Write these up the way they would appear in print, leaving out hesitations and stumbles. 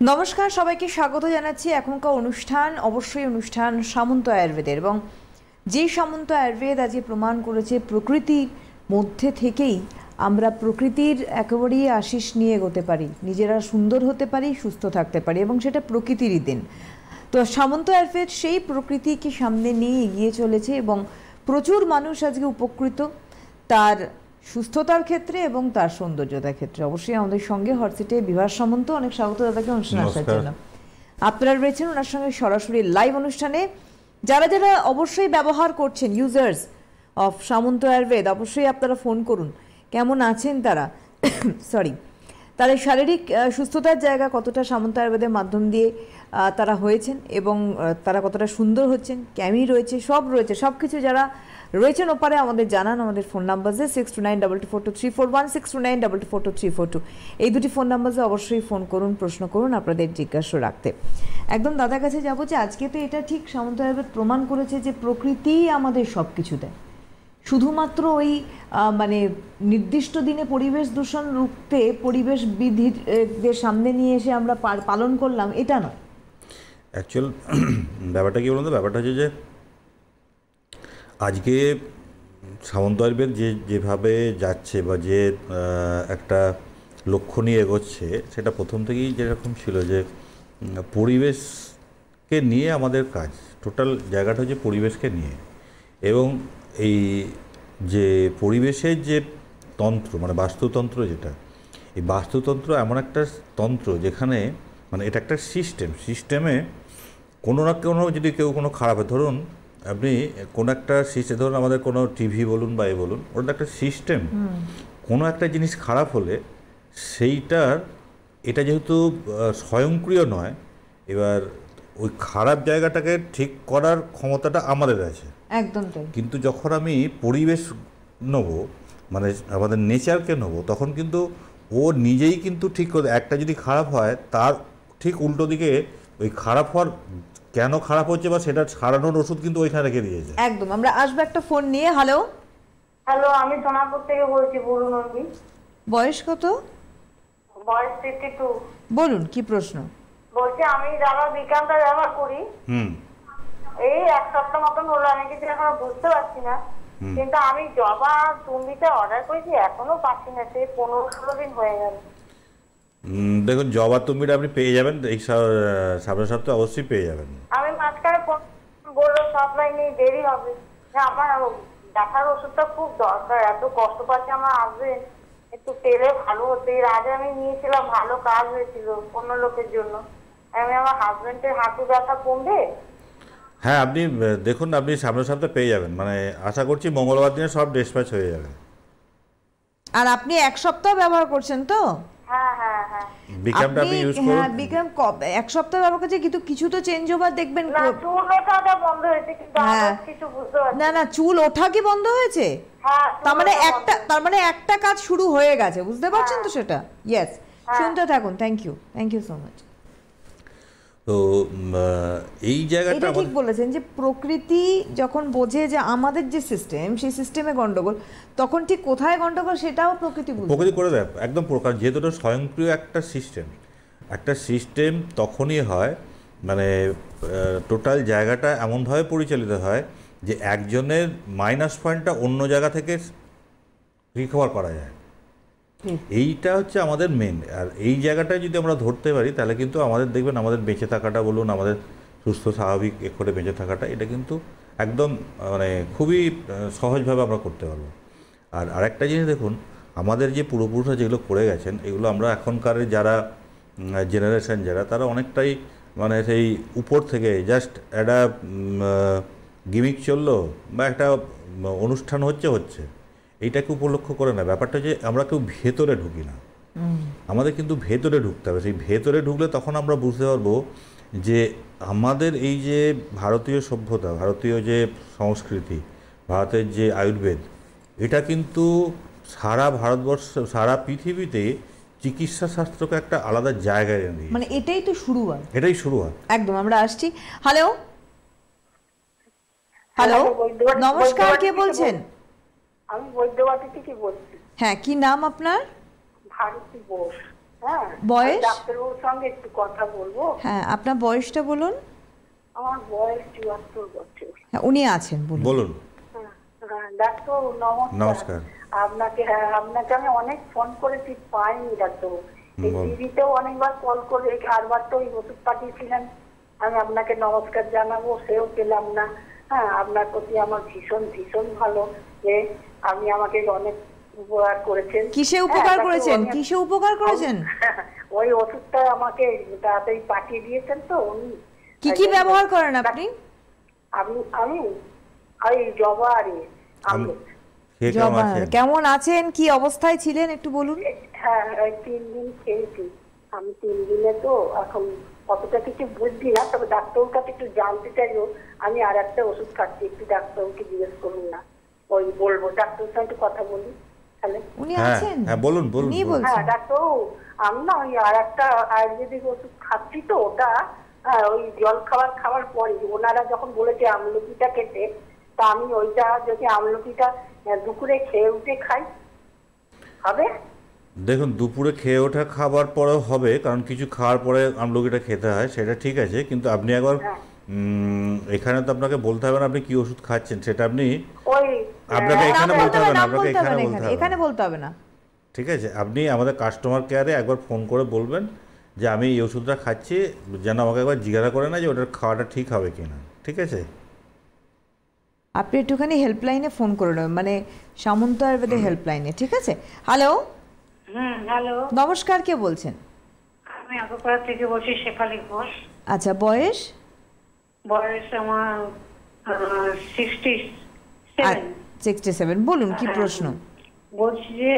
নমস্কার, সবাইকে স্বাগত জানাচ্ছি এখনকার অনুষ্ঠান, অবশ্যই অনুষ্ঠান সামন্ত আয়ুর্বেদের। এবং যে সামন্ত আয়ুর্বেদ আজকে প্রমাণ করেছে প্রকৃতির মধ্যে থেকেই আমরা প্রকৃতির একেবারেই আশিস নিয়ে এগোতে পারি, নিজেরা সুন্দর হতে পারি, সুস্থ থাকতে পারি, এবং সেটা প্রকৃতিরই দিন। তো সামন্ত আয়ুর্বেদ সেই প্রকৃতিকে সামনে নিয়ে এগিয়ে চলেছে এবং প্রচুর মানুষ আজকে উপকৃত তার সুস্থতার ক্ষেত্রে এবং তার সৌন্দর্যতার ক্ষেত্রে। অবশ্যই আমাদের সঙ্গে হটসিটে বিভাস সামন্ত, অনেক স্বাগত দাদাকে অনুষ্ঠানে আসার জন্য। আপনারা রয়েছেন ওনার সঙ্গে সরাসরি লাইভ অনুষ্ঠানে। যারা যারা অবশ্যই ব্যবহার করছেন, ইউজার্স অফ সামন্ত আয়ুর্বেদ, অবশ্যই আপনারা ফোন করুন। কেমন আছেন তারা, সরি, তাদের শারীরিক সুস্থতার জায়গা কতটা সামন্ত আয়ুর্বেদের মাধ্যম দিয়ে তারা হয়েছেন এবং তারা কতটা সুন্দর হচ্ছেন, ক্যামি রয়েছে, সব রয়েছে, সব কিছু যারা রয়েছেন ওপারে আমাদের জানান। আমাদের ফোন নাম্বারে 6292242341, 6292242342, এই দুটি ফোন নাম্বারে অবশ্যই ফোন করুন, প্রশ্ন করুন, আপনাদের জিজ্ঞাসা রাখতে। একদম দাদার কাছে যাবো যে আজকে তো এটা ঠিক সামন্ত আয়ুর্বেদ প্রমাণ করেছে যে প্রকৃতিই আমাদের সব কিছু দেয়। শুধুমাত্র ওই মানে নির্দিষ্ট দিনে পরিবেশ দূষণ রুখতে পরিবেশ বিধিদের সামনে নিয়ে এসে আমরা পালন করলাম, এটা নয়। অ্যাকচুয়াল ব্যাপারটা কী বলুন তো, ব্যাপারটা হচ্ছে যে আজকে সামন্ত আয়ুর্বেদ যেভাবে যাচ্ছে বা যে একটা লক্ষ্য নিয়ে এগোচ্ছে, সেটা প্রথম থেকেই যেরকম ছিল যে পরিবেশকে নিয়ে আমাদের কাজ, টোটাল জায়গাটা হচ্ছে পরিবেশকে নিয়ে। এবং এই যে পরিবেশের যে তন্ত্র, মানে বাস্তুতন্ত্র, যেটা এই বাস্তুতন্ত্র এমন একটা তন্ত্র যেখানে মানে এটা একটা সিস্টেমে কোনো না কোনো, যদি কেউ কোনো খারাপ হয়, ধরুন আপনি কোনো একটা সিস্টেম, ধরুন আমাদের কোনো টিভি বলুন বা বলুন, ওটা একটা সিস্টেম। কোনো একটা জিনিস খারাপ হলে সেইটার, এটা যেহেতু স্বয়ংক্রিয় নয়, এবার ওই খারাপ জায়গাটাকে ঠিক করার ক্ষমতাটা আমাদের আছে, একদম তাই। কিন্তু যখন আমি পরিবেশ নেবো, মানে আমাদের নেচারকে নেবো, তখন কিন্তু ও নিজেই কিন্তু ঠিক করে, একটা যদি খারাপ হয় তার ঠিক উল্টো দিকে ওই খারাপ হওয়ার, কেন খারাপ হচ্ছে বা সেটা সারানোর ওষুধ কিন্তু ওইখানে রেখে দিয়েছে। একদম। আমরা আসবো একটা ফোন নিয়ে। হ্যালো হ্যালো, আমি সোনাপুর থেকে বলছি। বলুন। বয়স কত? বয়স 52। বলুন, কি প্রশ্ন? বলছি আমি যারা বিকামটা ব্যবহার করি, এই এক সপ্তাহ মতন হলো, আমি কিছু এখনো বুঝতে পারছি না, কিন্তু আমি জবা তুম্বিটা অর্ডার করেছি, এখনো পাচ্ছি না, সেই 15-16 দিন হয়ে গেল। দেখুন, জবা তুমিটা আপনি পেয়ে যাবেন, এই সামনের সপ্তাহে অবশ্যই পেয়ে যাবেন। আমি মাঝখানে বললো সাপ্লাই নেই, দেরি হবে। আমার দেখার ওষুধটা খুব দরকার, এত কষ্ট পাচ্ছে আমার হাজবেন্ড, একটু তেলে ভালো হতে। এর আগে আমি নিয়েছিলাম, ভালো কাজ হয়েছিল অন্য লোকের জন্য। আমি আমার হাজবেন্ডের হাঁটু ব্যথা কমবে। হ্যাঁ, আপনি দেখুন, আপনি সামনের সপ্তাহে পেয়ে যাবেন, মানে আশা করছি মঙ্গলবার দিনে সব ডিসপ্যাচ হয়ে যাবে। আর আপনি এক সপ্তাহ ব্যবহার করছেন তো? হ্যাঁ হ্যাঁ হ্যাঁ। বিকামটা আপনি ইউজ করুন। হ্যাঁ, বিকাম এক সপ্তাহ ব্যবহার করছে, কিন্তু কিছু তো চেঞ্জ ওভার দেখবেন। না, চুল ওঠাটা বন্ধ হয়েছে, কিন্তু আমার কিছু বুঝতে পারছি না না, চুল ওঠা কি বন্ধ হয়েছে? হ্যাঁ, তার মানে একটা কাজ শুরু হয়ে গেছে, বুঝতে পারছেন তো সেটা? ইয়েস, শুনতে থাকুন। Thank you so much. তো এই জায়গাটা এটা ঠিক বলেছেন যে প্রকৃতি যখন বোঝে যে আমাদের যে সিস্টেম, সেই সিস্টেমে গন্ডগোল, তখন ঠিক কোথায় গন্ডগোল সেটাও প্রকৃতি করে দেয় একদম প্রকার। যেহেতু এটা স্বয়ংক্রিয় একটা সিস্টেম তখনই হয়, মানে টোটাল জায়গাটা এমনভাবে পরিচালিত হয় যে একজনের মাইনাস পয়েন্টটা অন্য জায়গা থেকে রিকভার করা যায়। এইটা হচ্ছে আমাদের মেন। আর এই জায়গাটায় যদি আমরা ধরতে পারি, তাহলে কিন্তু আমাদের দেখবেন, আমাদের বেঁচে থাকাটা বলুন, আমাদের সুস্থ স্বাভাবিক করে বেঁচে থাকাটা, এটা কিন্তু একদম মানে খুবই সহজভাবে আমরা করতে পারবো। আর আরেকটা জিনিস দেখুন, আমাদের যে পূর্বপুরুষরা যেগুলো করে গেছেন, এগুলো আমরা এখনকার যারা জেনারেশন, যারা, তারা অনেকটাই মানে সেই উপর থেকে জাস্ট একটা গিমিক চললো বা একটা অনুষ্ঠান হচ্ছে এইটাকে উপলক্ষ করে না। ব্যাপারটা যে আমরা কেউ ভেতরে ঢুকি না, আমাদের কিন্তু ভেতরে ঢুকতে হবে। সেই ভেতরে ঢুকলে তখন আমরা বুঝতে পারবো যে আমাদের এই যে ভারতীয় সভ্যতা, ভারতীয় যে সংস্কৃতি, ভারতের যে আয়ুর্বেদ, এটা কিন্তু সারা ভারতবর্ষ, সারা পৃথিবীতে চিকিৎসা শাস্ত্রকে একটা আলাদা জায়গায় এনে দিয়েছে। মানে এটাই শুরুয়াত। একদম। আমরা আসছি। হ্যালো, নমস্কার, কে বলছেন? আমি বৈদ্যবাটি থেকে বলছি। হ্যাঁ, কি নাম আপনার? ভারতী বোস। হ্যাঁ, বয়স? ডাক্তারবাবুর সঙ্গে একটু কথা বলবো। হ্যাঁ, আপনার বয়সটা বলুন। আমার বয়স 74 বছর। হ্যাঁ, উনি আছেন, বলুন। বলুন। ডাক্তারবাবু নমস্কার। আপনাকে আমি অনেক ফোন করেছি, পাইনি ডাক্তারবাবু। এই টিভিতেও অনেকবার কল করে, আরবার তো ওই ওষুধ পাঠিয়েছিলেন, আমি আপনাকে নমস্কার জানাবো, সেও পেলাম না। হ্যাঁ, আপনার প্রতি আমার ভীষণ ভীষণ ভালো যে আপনি আমাকে অনেক উপকার করেছেন। কিসে উপকার করেছেন? কিসে উপকার করেছেন? ওই ওষুধটা আমাকে তাড়াতাড়ি পাঠিয়ে দিয়েছেন তো উনি। কি ব্যবহার করেন আপনি? আমি ওই জবা আর কেমন আছেন, কি অবস্থায় ছিলেন একটু বলুন। হ্যাঁ, 3 দিন খেয়েছি আমি। 3 দিনে তো এখন অতটা কিছু বুঝছি না, তবে ডাক্তারবাবুর কাছে একটু জানতে চাইবো। আমি আর একটা ওষুধ খাচ্ছি, একটু ডাক্তারবাবুকে জিজ্ঞেস করুন না, ওই বলবো ডাক্তারের সঙ্গে একটু কথা বলি তাহলে। উনি আছেন? হ্যাঁ, বলুন বলুন। হ্যাঁ ডাক্তারবাবু, আমি না ওই আর একটা আয়ুর্বেদিক ওষুধ খাচ্ছি তো, ওটা ওই জল খাওয়ার পরে ওনারা যখন বলেছে আমলকিটা খেতে, তা আমি ওইটা যদি আমলকিটা দুপুরে খেয়ে উঠে খাই হবে? দেখুন, দুপুরে খেয়ে ওঠা খাবার পরেও হবে, কারণ কিছু খাওয়ার পরে আমলকিটা খেতে হয়, সেটা ঠিক আছে। কিন্তু আপনি একবার এখানে তো আপনাকে বলতে হবে না আপনি কি ওষুধ খাচ্ছেন, সেটা আপনাকে এখানে বলতে হবে না, আপনাকে এখানে বলতে হবে না। ঠিক আছে, আপনি আমাদের কাস্টমার কেয়ারে একবার ফোন করে বলবেন যে আমি এই ওষুধটা খাচ্ছি, যেন আমাকে একবার জিজ্ঞাসা করে না যে ওটার খাওয়াটা ঠিক হবে কিনা। ঠিক আছে, আপনি একটুখানি হেল্পলাইনে ফোন করে নেবেন, মানে সামন্ত আয়ুর্বেদের হেল্পলাইনে। ঠিক আছে। হ্যালো। হ্যালো, নমস্কার, কে বলছেন? আমি আগরপাড়া থেকে বলছি, শেফালি ঘোষ। আচ্ছা, বয়স? বয়স আমার 67। বলুন, কি প্রশ্ন? বলছি যে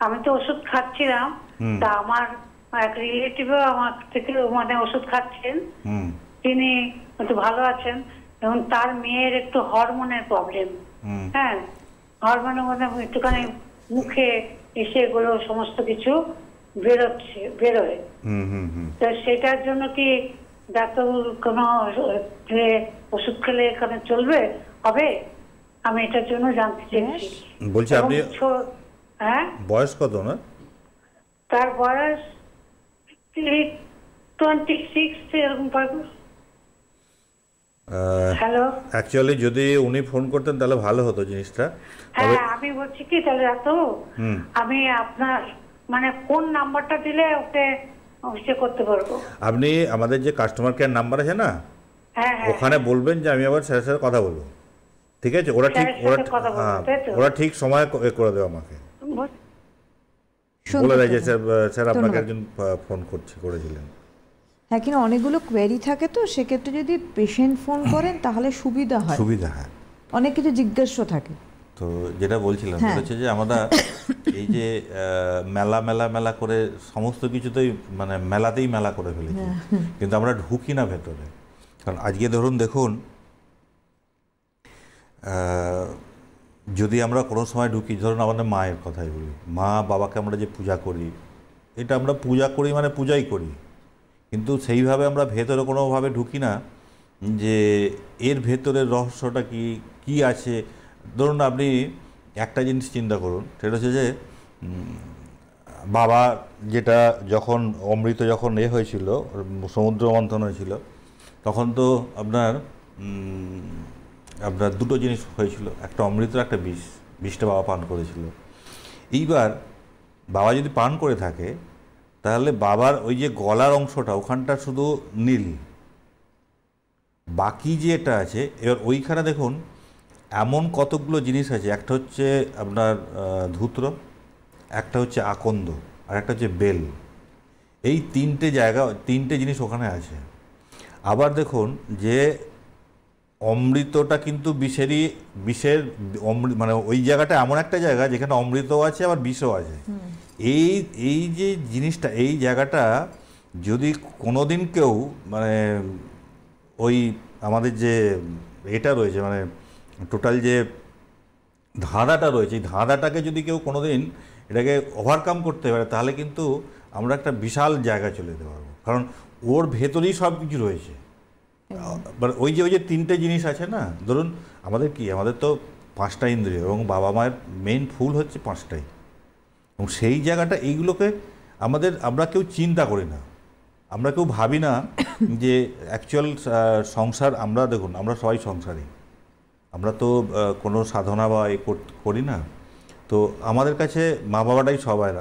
আমি তো ওষুধ খাচ্ছিলাম, তা আমার এক রিলেটিভও আমার থেকে মানে ওষুধ খাচ্ছেন, তিনি একটু ভালো আছেন, এবং তার মেয়ের একটু হরমোনের প্রবলেম। হ্যাঁ, হরমোনের মধ্যে একটুখানি মুখে এসে এগুলো সমস্ত কিছু বেরোয়। তো সেটার জন্য কি ডাক্তারবাবুর কোনো ওষুধ খেলে এখানে চলবে, হবে? আমি এটার জন্য জানতে চাইছি। বলছি আপনি হ্যাঁ, বয়স কত না? তার বয়স 26 এরকম পাবো। হ্যালো, অ্যাকচুয়ালি যদি উনি ফোন করতেন তাহলে ভালো হতো জিনিসটা। হ্যাঁ, আমি বলছি কি তাহলে আমি আপনার মানে কোন নাম্বারটা দিলে ওকে করতে পারবো? আপনি আমাদের যে কাস্টমার কেয়ার নাম্বার আছে না, হ্যাঁ, ওখানে বলবেন যে আমি আবার স্যারের সাথে কথা বলবো। ঠিক আছে, ওরা ঠিক সময় করে দেবে আমাকে, বলে দেয় যে স্যার আপনাকে একজন ফোন করেছিলেন। হ্যাঁ, কিন্তু অনেকগুলো কোয়েরি থাকে, তো সেক্ষেত্রে যদি পেশেন্ট ফোন করেন তাহলে সুবিধা হয়। অনেক কিছু জিজ্ঞাস্য থাকে। তো যেটা বলছিলাম সেটা হচ্ছে যে আমরা এই যে মেলা করে সমস্ত কিছুতেই মানে মেলাতেই মেলা করে ফেলেছি, কিন্তু আমরা ঢুকি না ভেতরে। কারণ আজকে দেখুন যদি আমরা কোনো সময় ঢুকি, ধরুন আমাদের মায়ের কথাই বলি, মা বাবাকে আমরা যে পূজা করি, এটা আমরা পূজা করি মানে পূজাই করি, কিন্তু সেইভাবে আমরা ভেতরে কোনোভাবে ঢুকি না যে এর ভেতরের রহস্যটা কি আছে। ধরুন আপনি একটা জিনিস চিন্তা করুন, সেটা হচ্ছে যে বাবা যেটা যখন অমৃত যখন হয়েছিল, সমুদ্র মন্থন হয়েছিল, তখন তো আপনার দুটো জিনিস হয়েছিল, একটা অমৃত, একটা বিষটা বাবা পান করেছিল। এইবার বাবা যদি পান করে থাকে তাহলে বাবার ওই যে গলার অংশটা ওখানটা শুধু নীল, বাকি যেটা আছে এবার ওইখানে দেখুন এমন কতগুলো জিনিস আছে। একটা হচ্ছে আপনার ধূত্র, একটা হচ্ছে আকন্দ, আর একটা হচ্ছে বেল। এই তিনটে জিনিস ওখানে আছে। আবার দেখুন যে অমৃতটা কিন্তু বিষের মানে ওই জায়গাটা এমন একটা জায়গা যেখানে অমৃতও আছে আবার বিষও আছে। এই যে জিনিসটা, এই জায়গাটা যদি কোনো দিন কেউ মানে ওই আমাদের যে এটা রয়েছে মানে টোটাল যে ধাঁধাটা রয়েছে, এই ধাঁধাটাকে যদি কেউ কোনো দিন এটাকে ওভারকাম করতে পারে তাহলে কিন্তু আমরা একটা বিশাল জায়গায় চলে যেতে পারবো, কারণ ওর ভেতরেই সব কিছু রয়েছে। ওই যে তিনটে জিনিস আছে না, ধরুন আমাদের তো 5টা ইন্দ্রিয় এবং বাবা মায়ের মেইন ফুল হচ্ছে 5টাই। এবং সেই জায়গাটা এইগুলোকে আমরা কেউ চিন্তা করি না, আমরা কেউ ভাবি না যে অ্যাকচুয়াল সংসার, আমরা দেখুন আমরা সবাই সংসারী, আমরা তো কোনো সাধনা বা করি না। তো আমাদের কাছে মা বাবাটাই সবার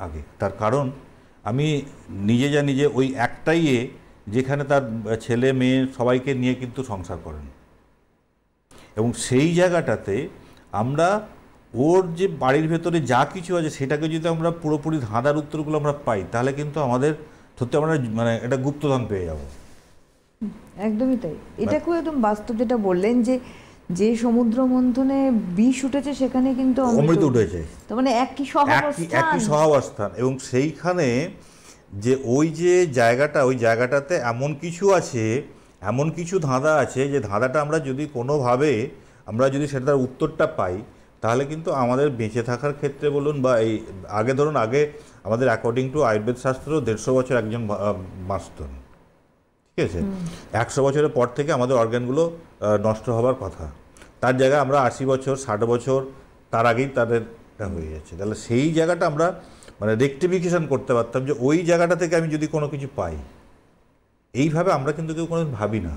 আগে। তার কারণ আমি নিজে জানি যে ওই একটাই যেখানে তার ছেলে মেয়ে সবাইকে নিয়ে কিন্তু সংসার করেন, এবং সেই জায়গাটাতে আমরা ওর যে বাড়ির ভেতরে যা কিছু আছে সেটাকে যদি আমরা পুরোপুরি ধাঁধার উত্তরগুলো আমরা পাই, তাহলে কিন্তু আমাদের সত্যি আমরা মানে একটা গুপ্তধন পেয়ে যাব। একদমই তাই, এটা খুব একদম বাস্তব যেটা বললেন, যে সমুদ্র মন্থনে বিষ উঠেছে সেখানে কিন্তু অমৃত উঠেছে, তার মানে একই সহাবস্থান। এবং সেইখানে যে ওই যে জায়গাটা, ওই জায়গাটাতে এমন কিছু আছে, এমন কিছু ধাঁধা আছে যে ধাঁধাটা আমরা যদি কোনোভাবে আমরা যদি সেটার উত্তরটা পাই, তাহলে কিন্তু আমাদের বেঁচে থাকার ক্ষেত্রে বলুন বা এই আগে ধরুন, আগে আমাদের অ্যাকর্ডিং টু আয়ুর্বেদ শাস্ত্র 150 বছর একজন বাঁচতেন, ঠিক আছে? 100 বছরের পর থেকে আমাদের অর্গানগুলো নষ্ট হবার কথা, তার জায়গায় আমরা 80 বছর 60 বছর তার আগেই তাদেরটা হয়ে যাচ্ছে। তাহলে সেই জায়গাটা আমরা মানে রেকটিফিকেশন করতে পারতাম যে ওই জায়গাটা থেকে আমি যদি কোনো কিছু পাই। এইভাবে আমরা কিন্তু কেউ কোনো ভাবি না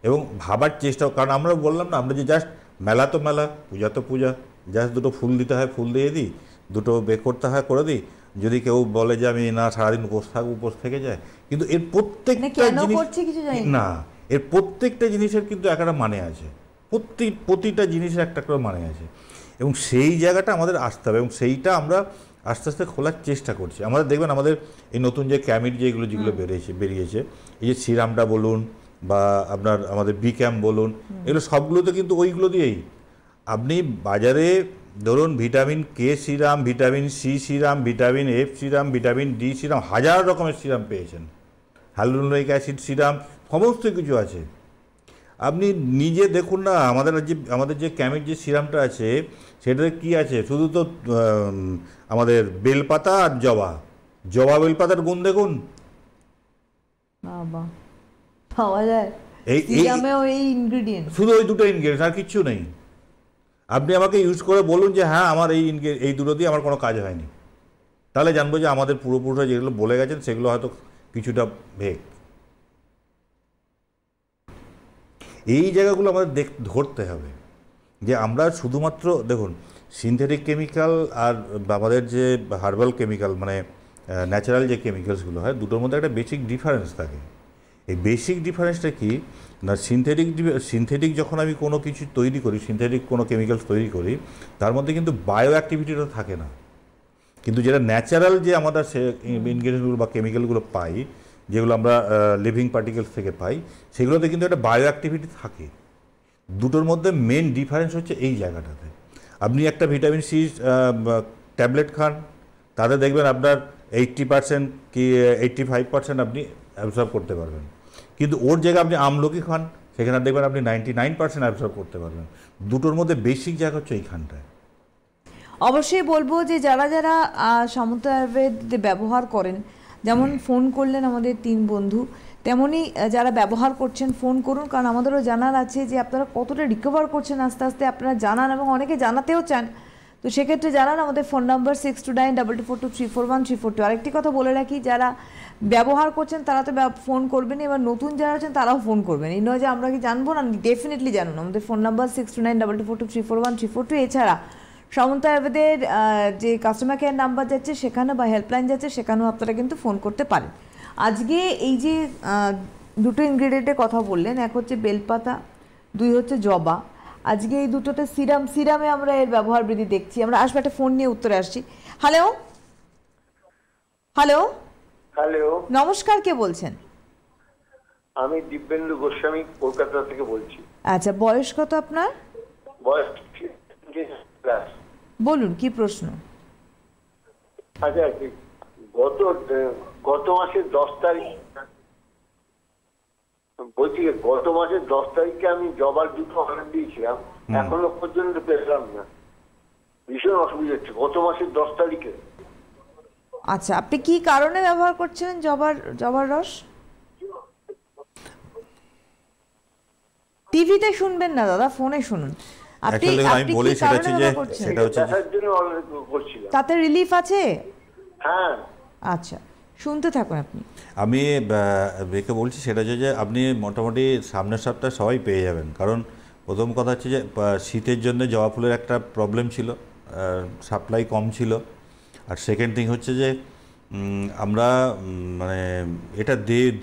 এবং ভাবার চেষ্টাও, কারণ আমরা বললাম না, আমরা যে জাস্ট মেলা তো মেলা, পূজা তো পূজা, জাস্ট দুটো ফুল দিতে হয় ফুল দিয়ে দিই, দুটো করতে হয় করে দিই। যদি কেউ বলে যে আমি না সারাদিন উপোস থেকে যায়, কিন্তু এর প্রত্যেকটা জিনিস না, এর প্রত্যেকটা জিনিসের কিন্তু একটা মানে আছে, প্রতিটা জিনিসের একটা করে মানে আছে, এবং সেই জায়গাটা আমাদের আসতে হবে এবং সেইটা আমরা আস্তে আস্তে খোলার চেষ্টা করছি। আমাদের দেখবেন আমাদের এই নতুন যে ক্যামিট যেগুলো বেরিয়েছে, এই যে সিরামটা বলুন বা আমাদের বি ক্যাম্প বলুন, এগুলো সবগুলোতে কিন্তু ওইগুলো দিয়েই আপনি বাজারে ধরুন vitamin K serum, vitamin C serum, vitamin F serum, vitamin D serum, হাজার রকমের সিরাম পেয়েছেন, হাইলুরোনিক অ্যাসিড সিরাম, সমস্ত কিছু আছে। আপনি নিজে দেখুন না, আমাদের যে ক্যামিট যে সিরামটা আছে সেটাতে কি আছে, শুধু তো আমাদের বেলপাতা আর জবা বেলপাতার গুণ দেখুন, পাওয়া যায় শুধু ওই দুটো ইনগ্রেডিয়েন্ট, আর কিচ্ছু নেই। আপনি আমাকে ইউজ করে বলুন যে হ্যাঁ আমার এই দুটো দিয়ে আমার কোনো কাজ হয়নি, তাহলে জানবো যে আমাদের পূর্বপুরুষরা যেগুলো বলে গেছেন সেগুলো হয়তো কিছুটা ভেগ। এই জায়গাগুলো আমাদের ধরতে হবে যে আমরা শুধুমাত্র দেখুন সিনথেটিক কেমিক্যাল আর আমাদের যে হার্বাল কেমিক্যাল মানে ন্যাচারাল যে কেমিক্যালসগুলো হয়, দুটোর মধ্যে একটা বেসিক ডিফারেন্স থাকে। এই বেসিক ডিফারেন্সটা কি না, সিনথেটিক যখন আমি কোনো কিছু তৈরি করি, সিনথেটিক কোনো কেমিক্যালস তৈরি করি, তার মধ্যে কিন্তু বায়ো অ্যাক্টিভিটিটা থাকে না। কিন্তু যেটা ন্যাচারাল যে আমাদের ইনগ্রেডিয়েন্টসগুলো বা কেমিক্যালগুলো পাই, যেগুলো আমরা লিভিং পার্টিকেলস থেকে পাই, সেগুলোতে কিন্তু একটা বায়ো অ্যাক্টিভিটি থাকে। দুটোর মধ্যে মেন ডিফারেন্স হচ্ছে এই জায়গাটাতে। আপনি একটা ভিটামিন সি ট্যাবলেট খান, তাতে দেখবেন আপনার 80% কি 85% আপনি অ্যাবসর্ব করতে পারবেন, কিন্তু ওর জায়গায় আপনি আমলকি খান, সেখানে দেখবেন আপনি 99% অ্যাবসর্ব করতে পারবেন। দুটোর মধ্যে বেসিক জায়গা হচ্ছে এইখানটায়। অবশ্যই বলবো যে যারা সামন্ত আয়ুর্বেদ ব্যবহার করেন, যেমন ফোন করলেন আমাদের 3 বন্ধু, তেমনই যারা ব্যবহার করছেন ফোন করুন, কারণ আমাদেরও জানার আছে যে আপনারা কতটা রিকভার করছেন আস্তে আস্তে, আপনারা জানান এবং অনেকে জানাতেও চান। তো সেক্ষেত্রে জানান, আমাদের ফোন নাম্বার 629242341342। আরেকটি কথা বলে রাখি, যারা ব্যবহার করছেন তারা তো ফোন করবেন, এবার নতুন যারা আছেন তারাও ফোন করবেন। এই নয় যে আমরা কি জানবো না, ডেফিনেটলি জানুন। আমাদের ফোন নাম্বার 629242341342। এছাড়া সামন্ত আয়ুর্বেদের যে কাস্টমার কেয়ার নাম্বার যাচ্ছে সেখানে বা হেল্পলাইন যাচ্ছে সেখানেও আপনারা কিন্তু ফোন করতে পারেন। আজকে এই যে দুটো ইনগ্রেডিয়েন্টের কথা বললেন, এক হচ্ছে বেলপাতা, 2 হচ্ছে জবা, আজকে এই দুটোতে সিরামে আমরা এর ব্যবহার বৃদ্ধি দেখছি। আমরা আসবো একটা ফোন নিয়ে উত্তরে আসছি। হ্যালো হ্যালো হ্যালো, নমস্কার, কে বলছেন? আমি দিব্যেন্দু গোস্বামী কলকাতা থেকে বলছি। আচ্ছা, বয়স কত আপনার? বয়স বলুন কি প্রশ্ন? আচ্ছা, গত মাসের 10 তারিখ বলছি, গত মাসের 10 তারিখে আমি জবার দুটো অর্ডার দিয়েছিলাম, এখনো পর্যন্ত পেলাম না, ভীষণ অসুবিধা হচ্ছে। গত মাসের 10 তারিখে। আচ্ছা, আপনি কি কারণে ব্যবহার করছিলেন জবার রস? টিভিতে শুনবেন না দাদা, ফোনে শুনুন। Actually দেখুন, আমি আপনি বলি কি সেটা কারণে হচ্ছে যে ব্যথা করছে? সেটা হচ্ছে যে ব্যথার জন্য অনেক করছিলাম। তাতে রিলিফ আছে? হ্যাঁ, আচ্ছা, শুনতে থাকুন আপনি। আমি একে বলছি সেটা হচ্ছে যে আপনি মোটামুটি সামনের সপ্তাহে সবাই পেয়ে যাবেন। কারণ প্রথম কথা হচ্ছে যে শীতের জন্য জবা ফুলের একটা প্রবলেম ছিল, সাপ্লাই কম ছিল। আর সেকেন্ড থিং হচ্ছে যে আমরা মানে এটা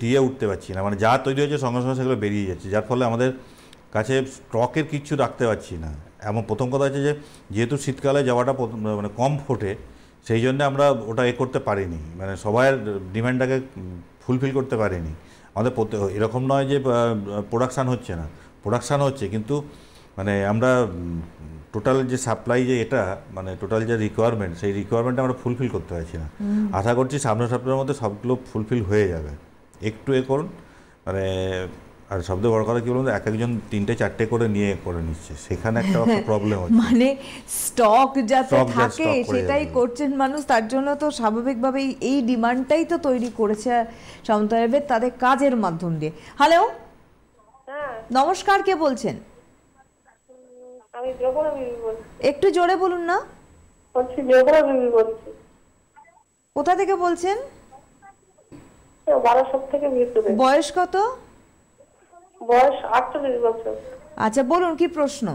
দিয়ে উঠতে পারছি না, মানে যা তৈরি হয়েছে সঙ্গে সঙ্গে সেগুলো বেরিয়ে যাচ্ছে, যার ফলে আমাদের কাছে স্টকের কিচ্ছু রাখতে পারছি না। এমন প্রথম কথা হচ্ছে যে যেহেতু শীতকালে জবাটা মানে কম ফোটে, সেই জন্য আমরা ওটা করতে পারিনি, মানে সবার ডিমান্ডটাকে ফুলফিল করতে পারিনি। আমাদের এরকম নয় যে প্রোডাকশান হচ্ছে না, প্রোডাকশান হচ্ছে, কিন্তু মানে আমরা টোটাল যে সাপ্লাই যে এটা মানে টোটাল যে রিকোয়ারমেন্ট, সেই রিকোয়ারমেন্টটা আমরা ফুলফিল করতে পারছি না। আশা করছি সামনের সপ্তাহের মধ্যে সবগুলো ফুলফিল হয়ে যাবে। একটু করুন, মানে আর সবথেকে বড় কথা কি বলুন, এক একজন 3-4টে করে নিয়ে করে নিচ্ছে, সেখানে একটা প্রবলেম হচ্ছে। মানে স্টক যাতে Stock থাকে করে সেটাই যাবে। করছেন মানুষ, তার জন্য তো স্বাভাবিকভাবেই এই ডিমান্ডটাই তো তৈরি করেছে সামন্ত আয়ুর্বেদ তাদের কাজের মাধ্যম দিয়ে। হ্যালো, হ্যাঁ, নমস্কার, কে বলছেন? আমি জোহরা বিবি বলছি। একটু জোরে বলুন না। জোহরা বিবি বলছি। কোথা থেকে বলছেন? বারাসাত থেকে ভিতরে। বয়স কত? বয়স 48 বছর। আচ্ছা, বলুন কি প্রশ্ন?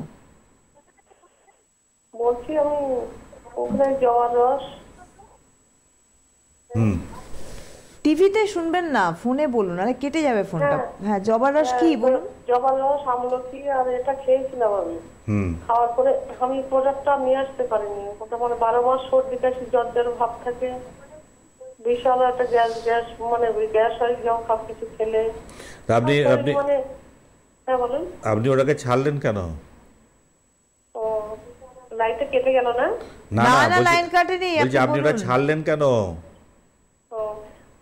বলছি আমি ওখানে জবার রস। টিভিতে শুনবেন না, ফোনে বলুন, আরে কেটে যাবে ফোনটা। হ্যাঁ, জবার রস কি বলুন? জবার রস, আমলকি আর এটা খেয়েছিলাম আমি। খাওয়ার পরে আমি প্রোডাক্টটা নিয়ে আসতে পারিনি। ওটা মানে 12 মাস সর্দি কাশি জ্বর ভাব থাকে, বিশাল একটা গ্যাস মানে গ্যাস হয় যখন সব কিছু খেলে। আপনি মানে হ্যাঁ বলুন। আপনি ওটাকে ছাড়লেন কেন? ও, লাইটটা কেটে গেল না? না, বলছি- লাইন কাটেনি, বলছি আপনি ওটা বলুন। ছাড়লেন কেন? ও,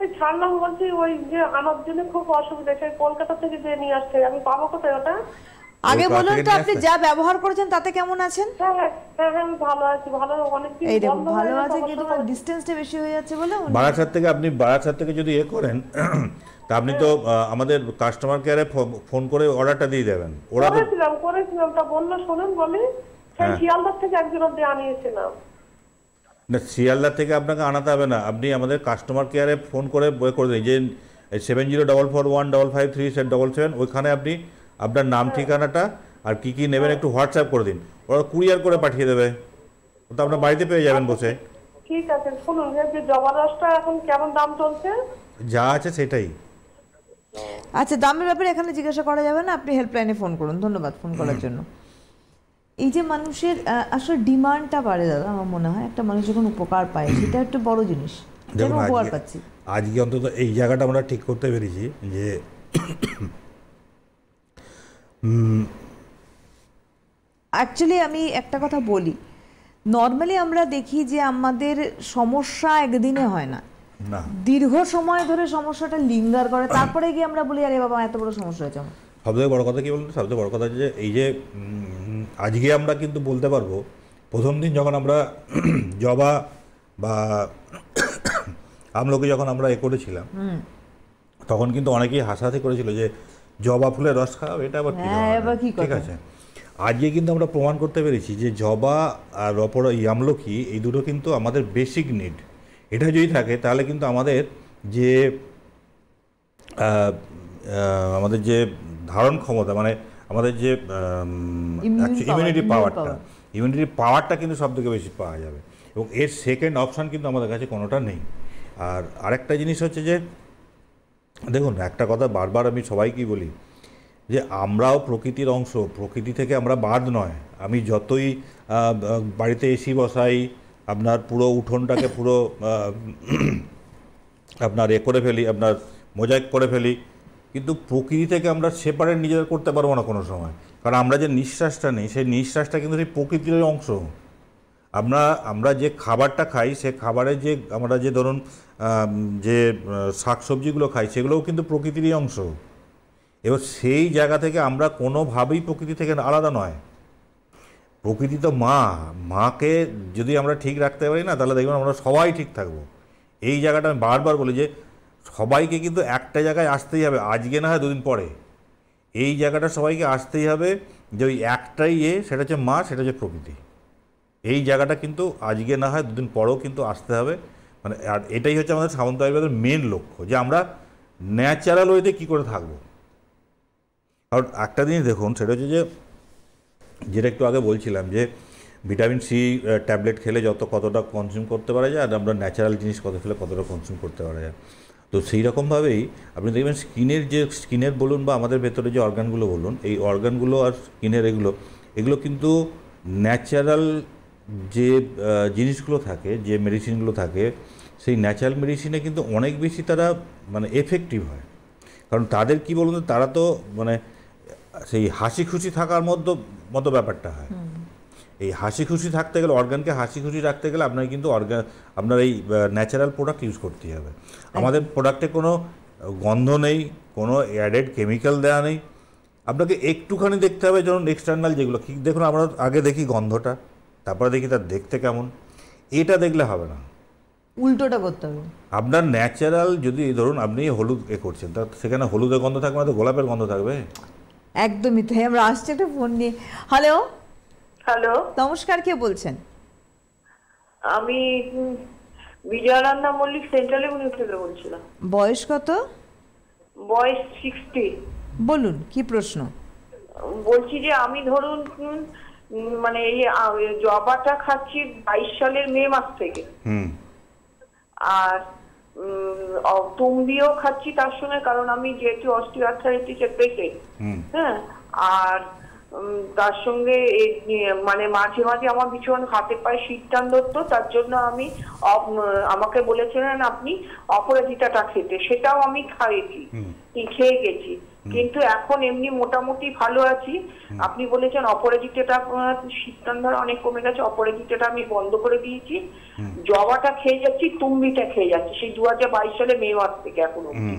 ওই ছাড়লাম বলছি, ওই যে আমার জন্য খুব অসুবিধা, সেই কলকাতা থেকে যে নিয়ে আসছে, আমি পাবো কোথায় ওটা? আগে ওই বলুন থেকে তো নিয়ে আপনি আসতে? যা ব্যবহার করেছেন তাতে কেমন আছেন? হ্যাঁ হ্যাঁ হ্যাঁ হ্যাঁ, আমি ভালো আছি, ভালো অনেকদিন এই দেখুন, বন্ধ ভালো হয়ে আছে, গেছে, কিন্তু অবশ্য ডিস্টেন্সটা বেশি হয়ে যাচ্ছে বলে বারাসাত থেকে যদি করেন তা আপনি তো আমাদের কাস্টমার কেয়ারে ফোন করে অর্ডারটা দিয়ে দেবেন। ওরা তো করেছিলাম তা বললো শোনেন বলি, সেই শিয়ালদার থেকে একজন অব্দি আনিয়েছিলাম। না, শিয়ালদা থেকে আপনাকে আনাতে হবে না, আপনি আমাদের কাস্টমার কেয়ারে ফোন করে করে দিন যে 7044155377, ওইখানে আপনি আপনার নাম ঠিকানাটা আর কি কি নেবেন একটু হোয়াটসঅ্যাপ করে দিন, ওরা কুরিয়ার করে পাঠিয়ে দেবে, ওটা আপনার বাড়িতে পেয়ে যাবেন বসে। ঠিক আছে, শুনুন যে জবার রসটা এখন কেমন দাম চলছে? যা আছে সেটাই। আচ্ছা, দামের ব্যাপারে এখানে জিজ্ঞাসা করা যাবে না, আপনি হেল্পলাইনে ফোন করুন। ধন্যবাদ ফোন করার জন্য। এই যে মানুষের আসলে ডিমান্ডটা বাড়ে দাদা, আমার মনে হয় একটা মানুষ যখন উপকার পায় সেটা একটা বড় জিনিস। দেখুন, উপকার পাচ্ছি আজকে অন্তত এই জায়গাটা আমরা ঠিক করতে পেরেছি যে অ্যাকচুয়ালি আমি একটা কথা বলি, নর্মালি আমরা দেখি যে আমাদের সমস্যা একদিনে হয় না, না, দীর্ঘ সময় ধরে সমস্যাটা লিঙ্গার করে, তারপরে গিয়ে আমরা বলি আরে বাবা এত বড় সমস্যা হয়েছে আমার। সবথেকে বড় কথা কি বলুন, সবথেকে বড় কথা যে এই যে আজকে আমরা কিন্তু বলতে পারবো, প্রথম দিন যখন আমরা জবা বা আমলকি যখন আমরা করেছিলাম, তখন কিন্তু অনেকেই হাসাহাসি করেছিল যে জবা ফুলের রস খাওয়া, এটা আবার কি, ঠিক আছে। আজকে কিন্তু আমরা প্রমাণ করতে পেরেছি যে জবা আর আমলকি এই দুটো কিন্তু আমাদের বেসিক নিড। এটা যদি থাকে তাহলে কিন্তু আমাদের যে ধারণ ক্ষমতা, মানে আমাদের যে ইমিউনিটি পাওয়ারটা কিন্তু সব থেকে বেশি পাওয়া যাবে, এবং এর সেকেন্ড অপশান কিন্তু আমাদের কাছে কোনোটা নেই। আর আরেকটা জিনিস হচ্ছে যে দেখুন, একটা কথা বারবার আমি সবাইকেই বলি যে আমরাও প্রকৃতির অংশ, প্রকৃতি থেকে আমরা বাদ নয়। আমি যতই বাড়িতে এসি বসাই, আপনার পুরো উঠোনটাকে পুরো আপনার করে ফেলি, আপনার মোজাইক করে ফেলি, কিন্তু প্রকৃতি থেকে আমরা সেপারেট নিজেদের করতে পারবো না কোনো সময়। কারণ আমরা যে নিঃশ্বাসটা নেই, সেই নিঃশ্বাসটা কিন্তু সেই প্রকৃতির অংশ। আমরা যে খাবারটা খাই, সে খাবারের যে আমরা যে ধরুন যে শাকসবজিগুলো খাই, সেগুলোও কিন্তু প্রকৃতিরই অংশ। এবার সেই জায়গা থেকে আমরা কোনোভাবেই প্রকৃতি থেকে আলাদা নয়। প্রকৃতি তো মাকে যদি আমরা ঠিক রাখতে পারি না, তাহলে দেখবেন আমরা সবাই ঠিক থাকবো। এই জায়গাটা আমি বারবার বলি যে সবাইকে কিন্তু একটা জায়গায় আসতেই হবে, আজকে না হয় দুদিন পরে। এই জায়গাটা সবাইকে আসতেই হবে যে ওই একটাই সেটা হচ্ছে মা, সেটা হচ্ছে প্রকৃতি। এই জায়গাটা কিন্তু আজকে না হয় দুদিন পরেও কিন্তু আসতে হবে। মানে আর এটাই হচ্ছে আমাদের সামন্ত আয়ুর্বেদের মেন লক্ষ্য, যে আমরা ন্যাচারাল ওয়েতে কী করে থাকবো। কারণ একটা জিনিস দেখুন, সেটা হচ্ছে যে যেটা একটু আগে বলছিলাম যে ভিটামিন সি ট্যাবলেট খেলে কতটা কনজিউম করতে পারা যায়, আর আমরা ন্যাচারাল জিনিস খেলে কতটা কনজিউম করতে পারা যায়। তো সেই রকমভাবেই আপনি দেখবেন স্কিনের বলুন বা আমাদের ভেতরে যে অর্গানগুলো বলুন, এই অর্গানগুলো আর স্কিনের এগুলো কিন্তু ন্যাচারাল যে জিনিসগুলো থাকে, যে মেডিসিনগুলো থাকে, সেই ন্যাচারাল মেডিসিনে কিন্তু অনেক বেশি তারা মানে এফেক্টিভ হয়। কারণ তাদের কি বলুন তো, তারা তো মানে সেই হাসি খুশি থাকার মতো ব্যাপারটা হয়। এই হাসি খুশি থাকতে গেলে, অর্গানকে হাসি খুশি রাখতে গেলে আপনাকে কিন্তু আপনার এই ন্যাচারাল প্রোডাক্ট ইউজ করতেই হবে। আমাদের প্রোডাক্টে কোনো গন্ধ নেই, কোনো অ্যাডেড কেমিক্যাল দেওয়া নেই। আপনাকে একটুখানি দেখতে হবে, যেমন এক্সটার্নাল যেগুলো দেখুন, আমরা আগে দেখি গন্ধটা, তারপরে দেখি তার দেখতে কেমন। এটা দেখলে হবে না, উল্টোটা করতে হবে। আপনার ন্যাচারাল, যদি ধরুন আপনি হলুদ করছেন, তা সেখানে হলুদের গন্ধ থাকবে না তো গোলাপের গন্ধ থাকবে? একদমই তাই। আমরা আসছি একটা ফোন নিয়ে। হ্যালো, হ্যালো, নমস্কার, কে বলছেন? আমি বিজয়ানন্দা মল্লিক সেন্ট্রাল এভিনিউ থেকে বলছিলাম। বয়স কত? বয়স 60। বলুন, কি প্রশ্ন? বলছি যে আমি ধরুন মানে এই জবাটা খাচ্ছি 22 সালের মে মাস থেকে, আর তুম্বিও খাচ্ছি তার সঙ্গে, কারণ আমি যেহেতু অস্টিওআর্থ্রাইটিসের পেশেন্ট। হ্যাঁ, আর তার সঙ্গে মানে মাঝে মাঝে আমার ভীষণ হাতে পায়ে শীত টান ধরতো, তার জন্য আমি আমাকে বলেছিলেন আপনি অপরাজিতাটা খেতে, সেটাও আমি খেয়ে গেছি, কিন্তু এখন এমনি মোটামুটি ভালো আছি। আপনি বলেছেন অপরাজিতাটা শীত টান ধরা অনেক কমে গেছে, অপরাজিতাটা আমি বন্ধ করে দিয়েছি। জবাটা খেয়ে যাচ্ছি, তুম্বিটা খেয়ে যাচ্ছি সেই 2022 সালে মে মাস থেকে এখন অবধি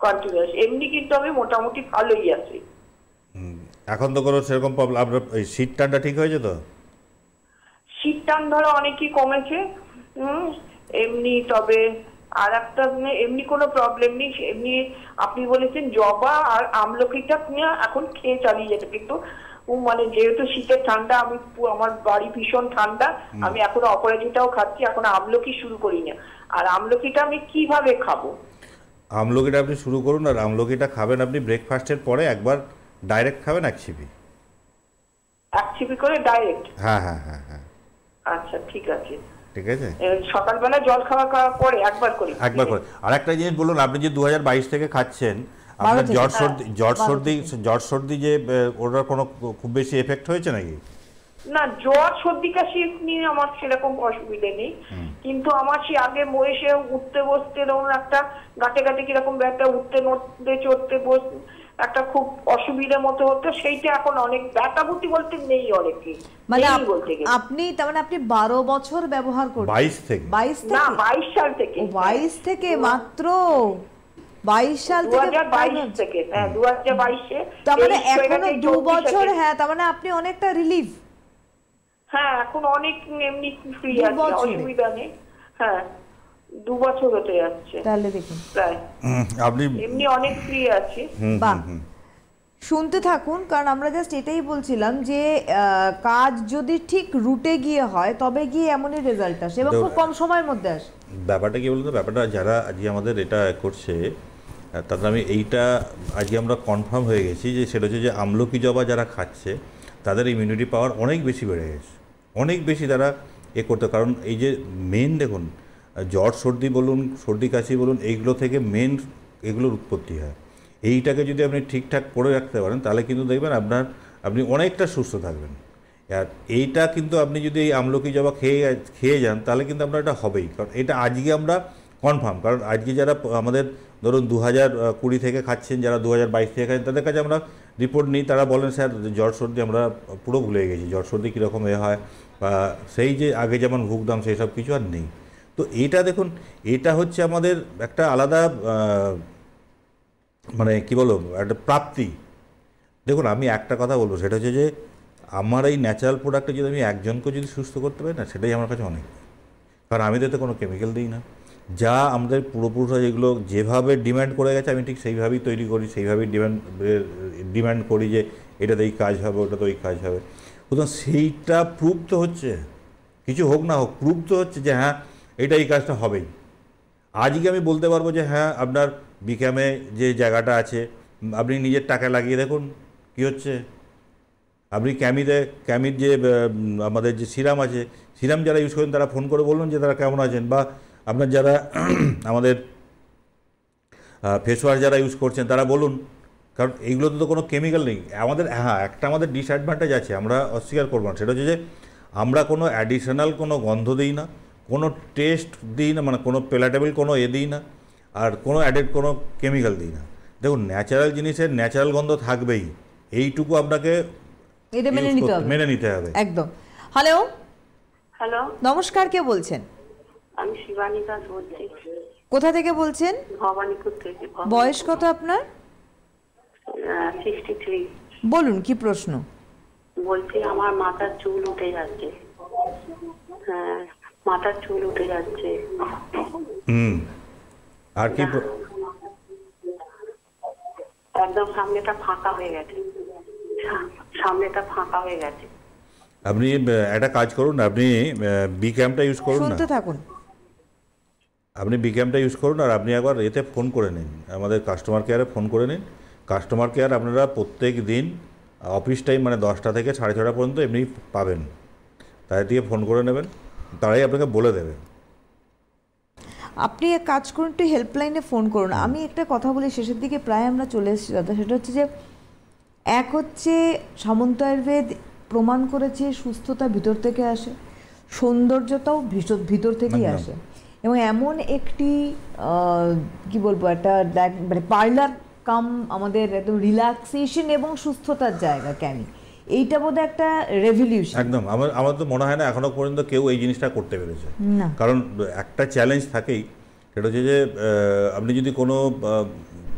কন্টিনিউয়াস। এমনি কিন্তু আমি মোটামুটি ভালোই আছি। এখন তো কোনো সেরকম প্রবলেম, আপনার এই শীত টানটা ঠিক হয়েছে তো? শীত টান ধরা অনেকই কমেছে এমনি, তবে আর একটা এমনি কোনো প্রবলেম নেই। এমনি আপনি বলেছেন জবা আর আমলকিটা এখন খেয়ে চালিয়ে যেতে, কিন্তু মানে যেহেতু শীতের ঠান্ডা, আমার বাড়ি ভীষণ ঠান্ডা, আমি এখন অপরাজিতাও খাচ্ছি, এখন আমলকি শুরু করি না। আর আমলকিটা আমি কিভাবে খাবো? আমলকিটা আপনি শুরু করুন, আর আমলকিটা খাবেন আপনি ব্রেকফাস্টের পরে একবার, ডাইরেক্ট খাবেন 1 চিপি। 1 চিপি করে ডাইরেক্ট? হ্যাঁ হ্যাঁ হ্যাঁ হ্যাঁ। আচ্ছা, ঠিক আছে। ঠিক আছে, সকালবেলা জল খাওয়ার পরে একবার করে। আর একটা জিনিস বলুন, আপনি যে 2022 থেকে খাচ্ছেন, আপনার জ্বর সর্দি যে ওটার কোনো খুব বেশি এফেক্ট হয়েছে নাকি? না, জ্বর সর্দি কাশি নিয়ে আমার সেরকম অসুবিধে নেই, কিন্তু আমার সে আগে বয়সে উঠতে বসতে ধরুন একটা গাঁটে গাঁটে কিরকম একটা উঠতে নড়তে চড়তে বসতে একটা খুব অসুবিধার মতো হতো, সেইটা এখন অনেক ব্যথাভূতি বলতে নেই অনেকে। মানে আপনি তার মানে আপনি 12 বছর ব্যবহার করছেন? 22 থেকে? 22 সাল থেকে। 22 থেকে মাত্র 22 সাল থেকে? 2022 থেকে, হ্যাঁ 2022-এ। তার মানে এখনো 2 বছর। হ্যাঁ, তার মানে আপনি অনেকটা রিলিফ। হ্যাঁ, এখন অনেক এমনি ফ্রি আছে, অসুবিধা নেই। হ্যাঁ, 2 বছর হতে যাচ্ছে তাহলে দেখুন প্রায়, আপনি এমনি অনেক ফ্রি আছে। বাহ, শুনতে থাকুন, কারণ আমরা জাস্ট এটাই বলছিলাম যে কাজ যদি ঠিক রুটে গিয়ে হয় তবে গিয়ে এমনই রেজাল্ট আসে এবং খুব কম সময়ের মধ্যে আসে। ব্যাপারটা কি বলতো, ব্যাপারটা যারা আজকে আমাদের এটা করছে তাদের আমি এইটা আজকে আমরা কনফার্ম হয়ে গেছি যে সেটা হচ্ছে যে আমলকি জবা যারা খাচ্ছে তাদের ইমিউনিটি পাওয়ার অনেক বেশি বেড়ে গেছে, অনেক বেশি তারা করতে। কারণ এই যে মেন দেখুন, জ্বর সর্দি বলুন, সর্দি কাশি বলুন, এইগুলো থেকে মেন এগুলোর উৎপত্তি হয়। এইটাকে যদি আপনি ঠিকঠাক করে রাখতে পারেন তাহলে কিন্তু দেখবেন আপনি অনেকটা সুস্থ থাকবেন। আর এইটা কিন্তু আপনি যদি এই আমলকি জবা খেয়ে যান তাহলে কিন্তু আপনার এটা হবেই। কারণ এটা আজকে আমরা কনফার্ম, কারণ আজকে যারা আমাদের ধরুন 2020 থেকে খাচ্ছেন, যারা 2022 থেকে খাচ্ছেন, তাদের কাছে আমরা রিপোর্ট নিই, তারা বলেন স্যার জ্বর সর্দি আমরা পুরো ভুলে গেছি, জ্বর সর্দি কীরকম হয় বা সেই যে আগে যেমন ভুগতাম সেই সব কিছু আর নেই। তো এটা দেখুন, এটা হচ্ছে আমাদের একটা আলাদা মানে কি বলবো, একটা প্রাপ্তি। দেখুন আমি একটা কথা বলবো, সেটা হচ্ছে যে আমার এই ন্যাচারাল প্রোডাক্টে যদি আমি একজনকে যদি সুস্থ করতে পারি না, সেটাই আমার কাছে অনেক। কারণ আমি তো এতে কোনো কেমিক্যাল দিই না, যা আমাদের পূর্বপুরুষরা যেগুলো যেভাবে ডিমান্ড করে গেছে আমি ঠিক সেইভাবেই তৈরি করি, সেইভাবেই ডিমান্ড করি যে এটাতে এই কাজ হবে, ওটাতে ওই কাজ হবে। সুতরাং সেইটা প্রুভ তো হচ্ছে, কিছু হোক না হোক প্রুভ তো হচ্ছে যে হ্যাঁ এটা এই কাজটা হবেই। আজকে আমি বলতে পারবো যে হ্যাঁ আপনার বিক্যামে যে জায়গাটা আছে আপনি নিজের টাকা লাগিয়ে দেখুন কী হচ্ছে। আপনি ক্যামির যে আমাদের যে সিরাম আছে, সিরাম যারা ইউজ করেন তারা ফোন করে বলুন যে তারা কেমন আছেন, বা আপনার যারা আমাদের ফেস ওয়াশ যারা ইউজ করছেন তারা বলুন, কারণ এইগুলোতে তো কোনো কেমিক্যাল নেই। আমাদের হ্যাঁ একটা আমাদের ডিসঅ্যাডভান্টেজ আছে, আমরা অস্বীকার করবো না, সেটা হচ্ছে যে আমরা কোনো অ্যাডিশনাল কোনো গন্ধ দিই না, কোনো টেস্ট দিই না, মানে কোনো পেলাটেবল কোনো দিই না, আর কোনো অ্যাডেড কোনো কেমিক্যাল দিই না। দেখুন ন্যাচারাল জিনিসের ন্যাচারাল গন্ধ থাকবেই, এইটুকু আপনাকে এটা মেনে নিতে হবে একদম। হ্যালো হ্যালো, নমস্কার, কে বলছেন? আমি শিবানী দাস বলছি। কোথা থেকে বলছেন? ভবানীপুর থেকে। বয়স কত আপনার? 63। বলুন কি প্রশ্ন? বলছি আমার মাথার চুল উঠে যাচ্ছে। হ্যাঁ, মাথার চুল উঠে যাচ্ছে। আর কি একদম সামনেটা ফাঁকা হয়ে গেছে, সামনেটা ফাঁকা হয়ে গেছে। আপনি একটা কাজ করুন, আপনি বিক্যামটা ইউজ করুন না, শুনতে থাকুন। আপনি বিক্যামটা ইউজ করুন আর আপনি একবার এতে ফোন করে নিন, আমাদের কাস্টমার কেয়ারে ফোন করে নিন। কাস্টমার কেয়ার আপনারা প্রত্যেক দিন অফিস টাইম মানে 10টা থেকে 6:30 পর্যন্ত এমনি পাবেন, তাই দিয়ে ফোন করে নেবেন, তারাই আপনাকে বলে দেবে। আপনি এক কাজ করুন, একটু হেল্পলাইনে ফোন করুন। আমি একটা কথা বলি, শেষের দিকে প্রায় আমরা চলে এসেছি দাদা, সেটা হচ্ছে যে এক হচ্ছে সামন্ত আয়ুর্বেদ প্রমাণ করেছে সুস্থতা ভিতর থেকে আসে, সৌন্দর্যতাও ভিতর থেকেই আসে, এবং এমন একটি কি বলবো একটা মানে পার্লার কাম আমাদের একদম রিল্যাক্সেশন এবং সুস্থতার জায়গা ক্যামি, এইটা বোধহয় একটা রেভলিউশন। একদম, আমার তো মনে হয় না এখনো পর্যন্ত কেউ এই জিনিসটা করতে পেরেছে। কারণ একটা চ্যালেঞ্জ থাকেই, সেটা হচ্ছে যে আপনি যদি কোনো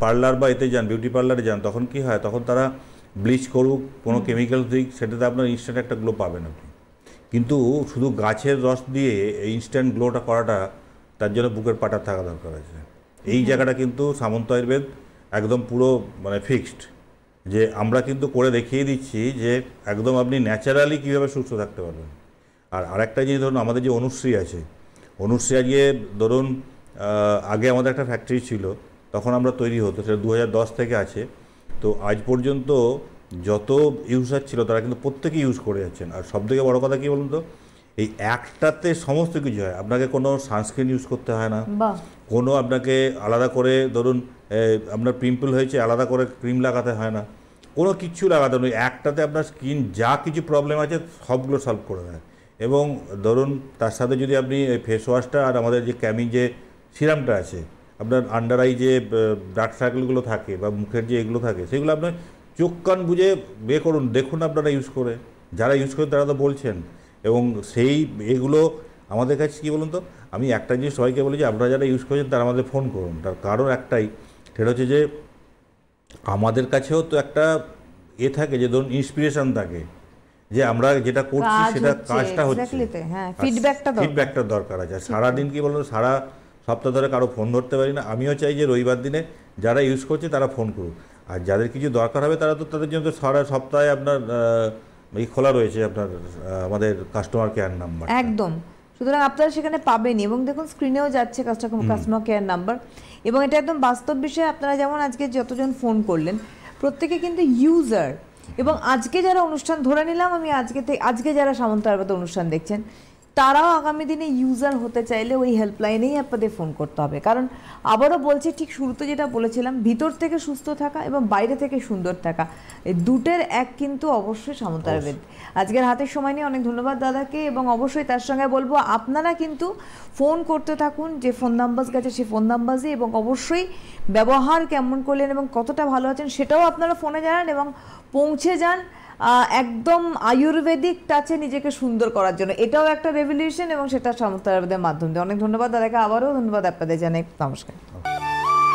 পার্লার বা এতে যান, বিউটি পার্লারে যান, তখন কি হয়, তখন তারা ব্লিচ করুক, কোনো কেমিক্যাল দিক, সেটাতে আপনার ইনস্ট্যান্ট একটা গ্লো পাবেন আপনি। কিন্তু শুধু গাছের রস দিয়ে এই ইনস্ট্যান্ট গ্লোটা করাটা, তার জন্য বুকের পাটা থাকা দরকার আছে। এই জায়গাটা কিন্তু সামন্ত আয়ুর্বেদ একদম পুরো মানে ফিক্সড, যে আমরা কিন্তু করে দেখিয়ে দিচ্ছি যে একদম আপনি ন্যাচারালি কীভাবে সুস্থ থাকতে পারবেন। আর আরেকটা জিনিস ধরুন, আমাদের যে অনুশ্রী আছে, অনুশ্রী আজকে ধরুন আগে আমাদের একটা ফ্যাক্টরি ছিল, তখন আমরা তৈরি হতো, সেটা 2010 থেকে আছে। তো আজ পর্যন্ত যত ইউজার ছিল তারা কিন্তু প্রত্যেকেই ইউজ করে যাচ্ছেন। আর সবথেকে বড় কথা কী বলুন তো, এই একটাতে সমস্ত কিছু হয়, আপনাকে কোনো সানস্ক্রিন ইউজ করতে হয় না, কোনো আপনাকে আলাদা করে ধরুন আপনার পিম্পল হয়েছে আলাদা করে ক্রিম লাগাতে হয় না, কোনো কিচ্ছু লাগাতে নয়, একটাতে আপনার স্কিন যা কিছু প্রবলেম আছে সবগুলো সলভ করে দেয়। এবং ধরুন তার সাথে যদি আপনি ফেস ওয়াশটা আর আমাদের যে ক্যামি যে সিরামটা আছে, আপনার আন্ডার আই যে ডার্ক সার্কেলগুলো থাকে বা মুখের যে এগুলো থাকে, সেগুলো আপনার চোখ কান বুঝে বের করুন, দেখুন আপনারা ইউজ করে, যারা ইউজ করেন তারা তো বলছেন। এবং সেই এগুলো আমাদের কাছে কী বলুন তো, আমি একটা জিনিস সবাইকে বলি যে আপনারা যারা ইউজ করেছেন তারা আমাদের ফোন করুন। তার কারণ একটাই, সেটা হচ্ছে যে আমাদের কাছেও তো একটা থাকে যে ধরুন ইন্সপিরেশন থাকে, যে আমরা যেটা করছি সেটা কাজটা হচ্ছে, ফিডব্যাকটা দরকার আছে। সারাদিন কি বলুন, সারা সপ্তাহ ধরে কারো ফোন ধরতে পারি না। আমিও চাই যে রবিবার দিনে যারা ইউজ করছে তারা ফোন করুক, আর যাদের কিছু দরকার হবে তারা তো তাদের জন্য তো সারা সপ্তাহে আপনার এই খোলা রয়েছে আপনার আমাদের কাস্টমার কেয়ার নাম্বার একদম। সুতরাং আপনারা সেখানে পাবেন, এবং দেখুন স্ক্রিনেও যাচ্ছে কাস্টমার কেয়ার নাম্বার, এবং এটা একদম বাস্তব বিষয়। আপনারা যেমন আজকে যতজন ফোন করলেন প্রত্যেকে কিন্তু ইউজার, এবং আজকে যারা অনুষ্ঠান ধরে নিলাম আমি আজকে যারা সামন্ত আয়ুর্বেদ অনুষ্ঠান দেখছেন তারাও আগামী দিনে ইউজার হতে চাইলে ওই হেল্পলাইনেই আপনাদের ফোন করতে হবে। কারণ আবারও বলছি, ঠিক শুরুতে যেটা বলেছিলাম, ভিতর থেকে সুস্থ থাকা এবং বাইরে থেকে সুন্দর থাকা, এই দুটের এক কিন্তু অবশ্যই সামন্ত আয়ুর্বেদ। আজকের হাতের সময় নিয়ে অনেক ধন্যবাদ দাদাকে, এবং অবশ্যই তার সঙ্গে বলবো আপনারা কিন্তু ফোন করতে থাকুন, যে ফোন নাম্বার গেছে সেই ফোন নাম্বারে, এবং অবশ্যই ব্যবহার কেমন করলেন এবং কতটা ভালো আছেন সেটাও আপনারা ফোনে জানান, এবং পৌঁছে যান একদম আয়ুর্বেদিক টাচে নিজেকে সুন্দর করার জন্য। এটাও একটা রেভলিউশন, এবং সেটা সামন্ত আয়ুর্বেদের মাধ্যমে। অনেক ধন্যবাদ দাদাকে, আবারও ধন্যবাদ আপনাদের জানাই। নমস্কার।